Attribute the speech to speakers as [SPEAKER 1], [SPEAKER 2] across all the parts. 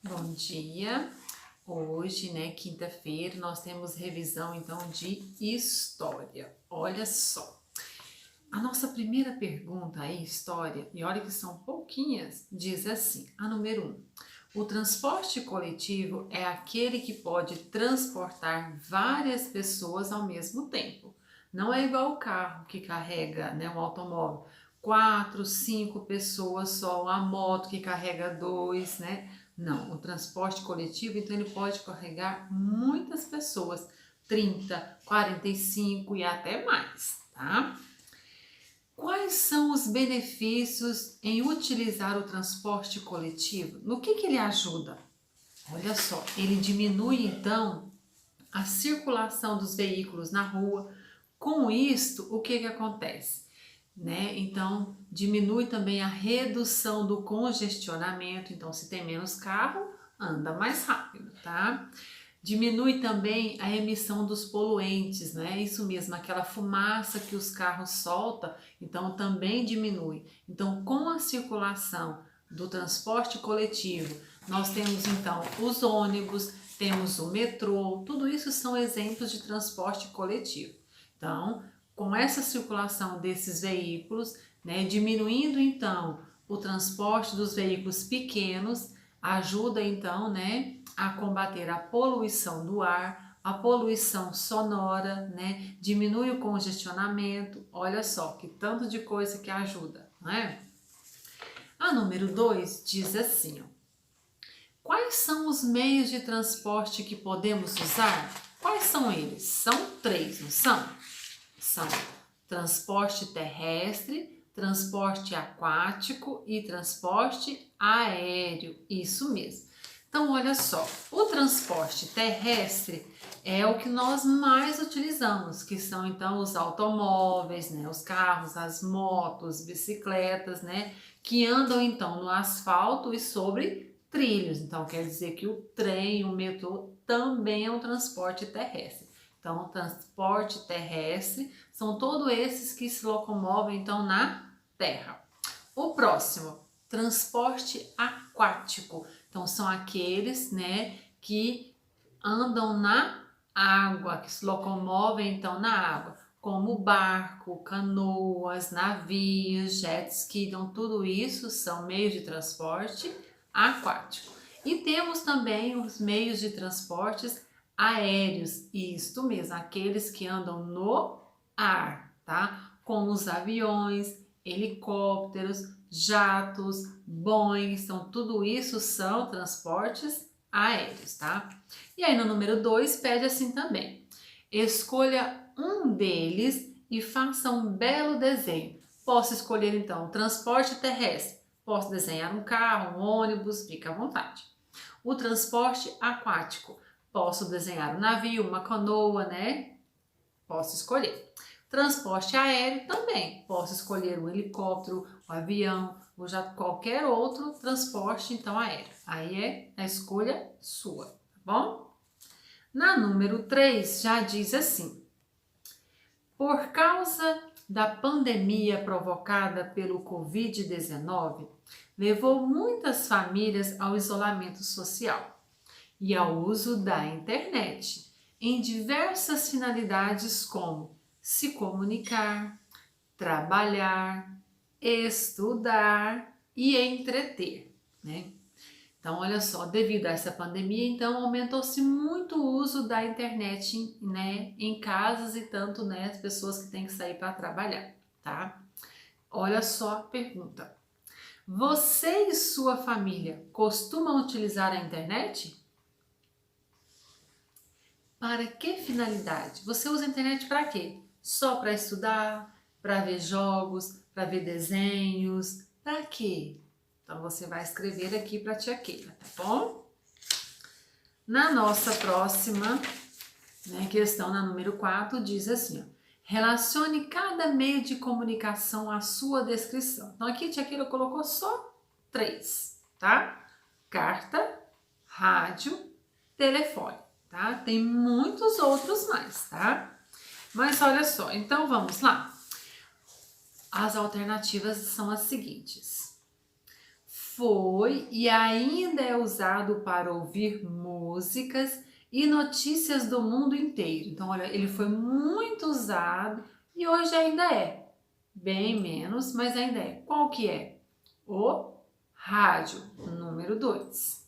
[SPEAKER 1] Bom dia! Hoje, né, quinta-feira, nós temos revisão então de história. Olha só, a nossa primeira pergunta aí, história, e olha que são pouquinhas, diz assim: a número 1. O transporte coletivo é aquele que pode transportar várias pessoas ao mesmo tempo. Não é igual o carro que carrega, né, um automóvel, 4, 5 pessoas só, a moto que carrega 2, né? Não, o transporte coletivo, então ele pode carregar muitas pessoas, 30, 45 e até mais, tá? Quais são os benefícios em utilizar o transporte coletivo? No que ele ajuda? Olha só, ele diminui então a circulação dos veículos na rua. Com isto, o que acontece? Né? Então, diminui também a redução do congestionamento. Então, se tem menos carro, anda mais rápido, tá? Diminui também a emissão dos poluentes, né? Isso mesmo, aquela fumaça que os carros soltam, então também diminui. Então, com a circulação do transporte coletivo, nós temos então os ônibus, temos o metrô, tudo isso são exemplos de transporte coletivo. Então, com essa circulação desses veículos, né, diminuindo então o transporte dos veículos pequenos, ajuda então, né, a combater a poluição do ar, a poluição sonora, né, diminui o congestionamento. Olha só que tanto de coisa que ajuda, não é? A número 2 diz assim, ó: quais são os meios de transporte que podemos usar? Quais são eles? São 3, não são? São transporte terrestre, transporte aquático e transporte aéreo. Isso mesmo. Então, olha só, o transporte terrestre é o que nós mais utilizamos, que são então os automóveis, né, os carros, as motos, bicicletas, né, que andam então no asfalto e sobre trilhos. Então, quer dizer que o trem, o metrô também é um transporte terrestre. Então, o transporte terrestre são todos esses que se locomovem então na terra. O próximo, transporte aquático. Então, são aqueles, né, que andam na água, que se locomovem então na água, como barco, canoas, navios, jet ski, então tudo isso são meios de transporte aquático. E temos também os meios de transportes aéreos, isto mesmo, aqueles que andam no ar, tá? Como os aviões, helicópteros, jatos, Boeing, então tudo isso são transportes aéreos, tá? E aí no número 2 pede assim também: escolha um deles e faça um belo desenho. Posso escolher então transporte terrestre, posso desenhar um carro, um ônibus, fica à vontade. O transporte aquático, posso desenhar um navio, uma canoa, né? Posso escolher. Transporte aéreo também, posso escolher um helicóptero, um avião, ou já qualquer outro transporte então aéreo. Aí é a escolha sua, tá bom? Na número 3 já diz assim: por causa da pandemia provocada pelo Covid-19, levou muitas famílias ao isolamento social e ao uso da internet em diversas finalidades como se comunicar, trabalhar, estudar e entreter, né? Então, olha só, devido a essa pandemia, então aumentou-se muito o uso da internet, né, em casas e tanto, né, as pessoas que têm que sair para trabalhar, tá? Olha só a pergunta: você e sua família costumam utilizar a internet? Para que finalidade? Você usa a internet para quê? Só para estudar, para ver jogos, para ver desenhos? Para quê? Então você vai escrever aqui para a tia Keila, tá bom? Na nossa próxima, né, questão, na número 4, diz assim, ó: relacione cada meio de comunicação à sua descrição. Então aqui a tia Keila colocou só 3, tá? Carta, rádio, telefone, tá? Tem muitos outros mais, tá? Mas olha só, então vamos lá. As alternativas são as seguintes: foi e ainda é usado para ouvir músicas e notícias do mundo inteiro. Então, olha, ele foi muito usado e hoje ainda é. Bem menos, mas ainda é. Qual que é? O rádio, número 2.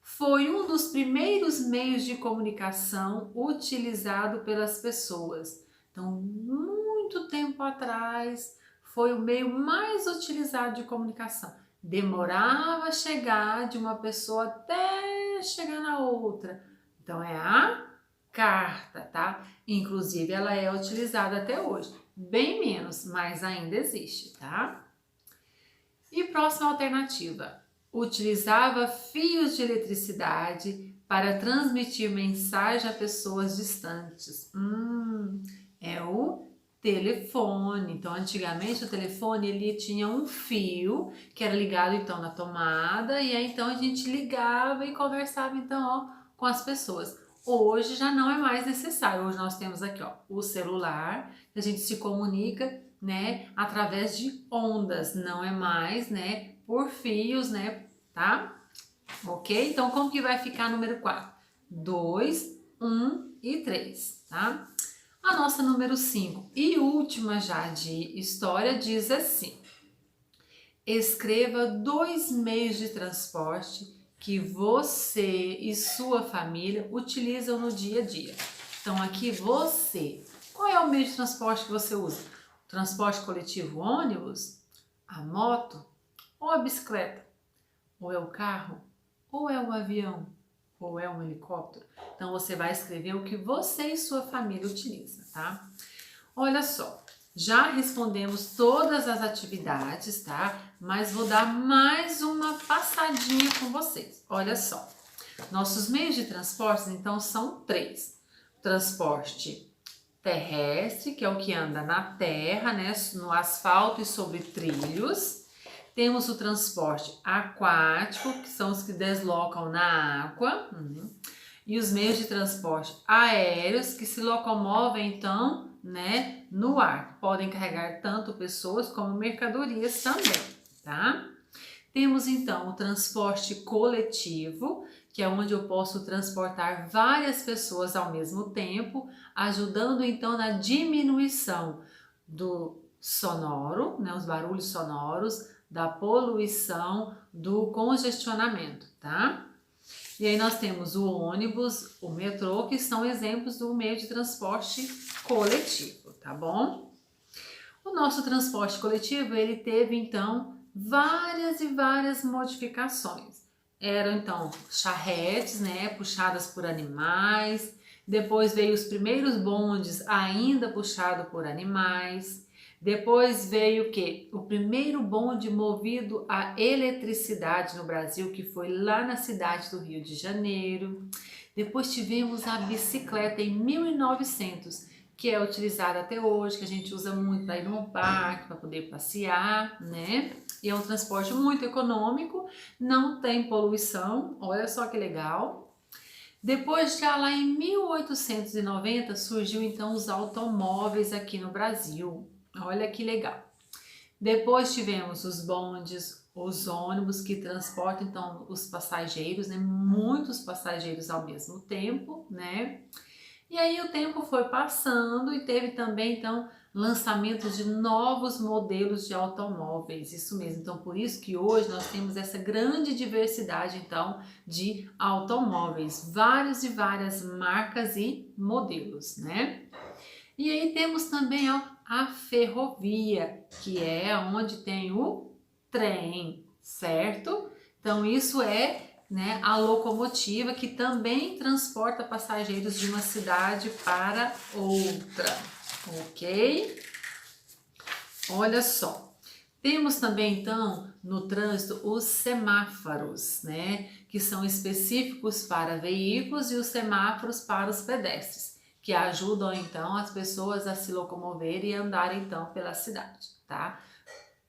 [SPEAKER 1] Foi um dos primeiros meios de comunicação utilizado pelas pessoas. Então, muito tempo atrás, foi o meio mais utilizado de comunicação. Demorava a chegar de uma pessoa até chegar na outra. Então, é a carta, tá? Inclusive, ela é utilizada até hoje. Bem menos, mas ainda existe, tá? E próxima alternativa. Utilizava fios de eletricidade para transmitir mensagem a pessoas distantes. É o telefone. Então, antigamente o telefone ele tinha um fio que era ligado então na tomada e aí então a gente ligava e conversava então com as pessoas. Hoje já não é mais necessário. Hoje nós temos aqui o celular, a gente se comunica, né, através de ondas, não é mais, né, por fios, né, tá? Ok? Então, como que vai ficar número 4? 2, 1 e 3, tá? A nossa número 5 e última já de história diz assim: escreva 2 meios de transporte que você e sua família utilizam no dia a dia. Então, aqui você, qual é o meio de transporte que você usa? O transporte coletivo, ônibus, a moto ou a bicicleta? Ou é o carro? Ou é o avião? Ou é um helicóptero? Então, você vai escrever o que você e sua família utilizam, tá? Olha só, já respondemos todas as atividades, tá? Mas vou dar mais uma passadinha com vocês. Olha só, nossos meios de transporte, então, são 3. Transporte terrestre, que é o que anda na terra, né? No asfalto e sobre trilhos. Temos o transporte aquático, que são os que deslocam na água. E os meios de transporte aéreos, que se locomovem, então, né, no ar. Podem carregar tanto pessoas como mercadorias também, tá? Temos, então, o transporte coletivo, que é onde eu posso transportar várias pessoas ao mesmo tempo, ajudando, então, na diminuição do sonoro, né, os barulhos sonoros, da poluição, do congestionamento, tá? E aí nós temos o ônibus, o metrô, que são exemplos do meio de transporte coletivo, tá bom? O nosso transporte coletivo, ele teve então várias e várias modificações. Eram então charretes, né, puxadas por animais. Depois veio os primeiros bondes, ainda puxado por animais. Depois veio o quê? O primeiro bonde movido a eletricidade no Brasil, que foi lá na cidade do Rio de Janeiro. Depois tivemos a bicicleta em 1900, que é utilizada até hoje, que a gente usa muito para ir no parque, para poder passear, né? E é um transporte muito econômico, não tem poluição, olha só que legal. Depois, já lá em 1890, surgiu então os automóveis aqui no Brasil. Olha que legal. Depois tivemos os bondes, os ônibus que transportam então os passageiros, né? Muitos passageiros ao mesmo tempo, né? E aí o tempo foi passando e teve também então lançamentos de novos modelos de automóveis, isso mesmo. Então por isso que hoje nós temos essa grande diversidade então de automóveis, vários e várias marcas e modelos, né? E aí temos também a ferrovia, que é onde tem o trem, certo? Então isso é, né, a locomotiva que também transporta passageiros de uma cidade para outra, ok? Olha só, temos também então no trânsito os semáforos, né, que são específicos para veículos e os semáforos para os pedestres, que ajudam então as pessoas a se locomover e andar então pela cidade, tá?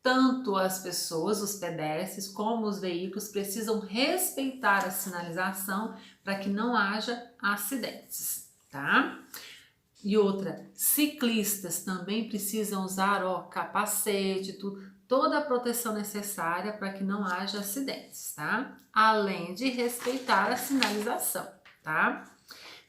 [SPEAKER 1] Tanto as pessoas, os pedestres, como os veículos precisam respeitar a sinalização para que não haja acidentes, tá? E outra, ciclistas também precisam usar, ó, capacete, toda a proteção necessária para que não haja acidentes, tá? Além de respeitar a sinalização, tá?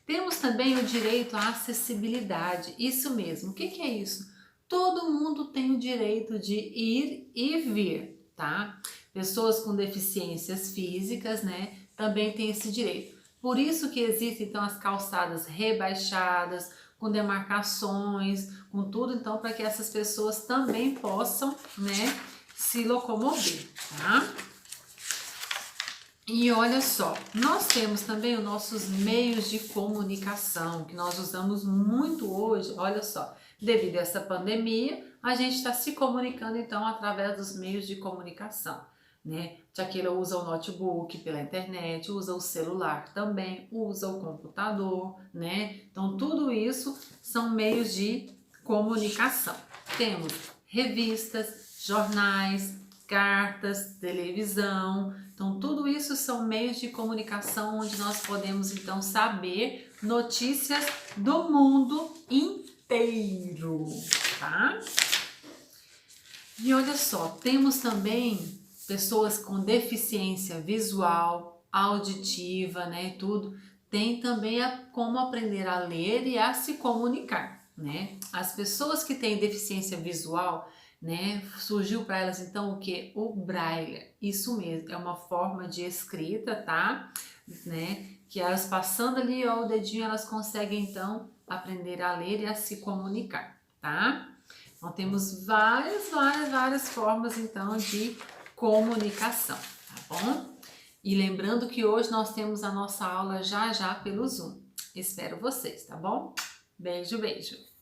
[SPEAKER 1] Temos também o direito à acessibilidade, isso mesmo. O que que é isso? Todo mundo tem o direito de ir e vir, tá? Pessoas com deficiências físicas, né, também têm esse direito. Por isso que existem então as calçadas rebaixadas, com demarcações, com tudo então para que essas pessoas também possam, né, se locomover, tá? E olha só, nós temos também os nossos meios de comunicação, que nós usamos muito hoje, olha só, devido a essa pandemia, a gente está se comunicando então através dos meios de comunicação, né? Jaqueline usa o notebook pela internet, usa o celular também, usa o computador, né? Então tudo isso são meios de comunicação. Temos revistas, jornais, cartas, televisão, então tudo isso são meios de comunicação onde nós podemos então saber notícias do mundo inteiro, tá? E olha só, temos também pessoas com deficiência visual, auditiva, né, tudo, tem também como aprender a ler e a se comunicar, né? As pessoas que têm deficiência visual, né, surgiu para elas então o que? O braille. Isso mesmo, é uma forma de escrita, tá? Né, que elas passando ali ó, o dedinho, elas conseguem então aprender a ler e a se comunicar, tá? Então temos várias formas então de comunicação, tá bom? E lembrando que hoje nós temos a nossa aula já pelo Zoom. Espero vocês, tá bom? Beijo, beijo!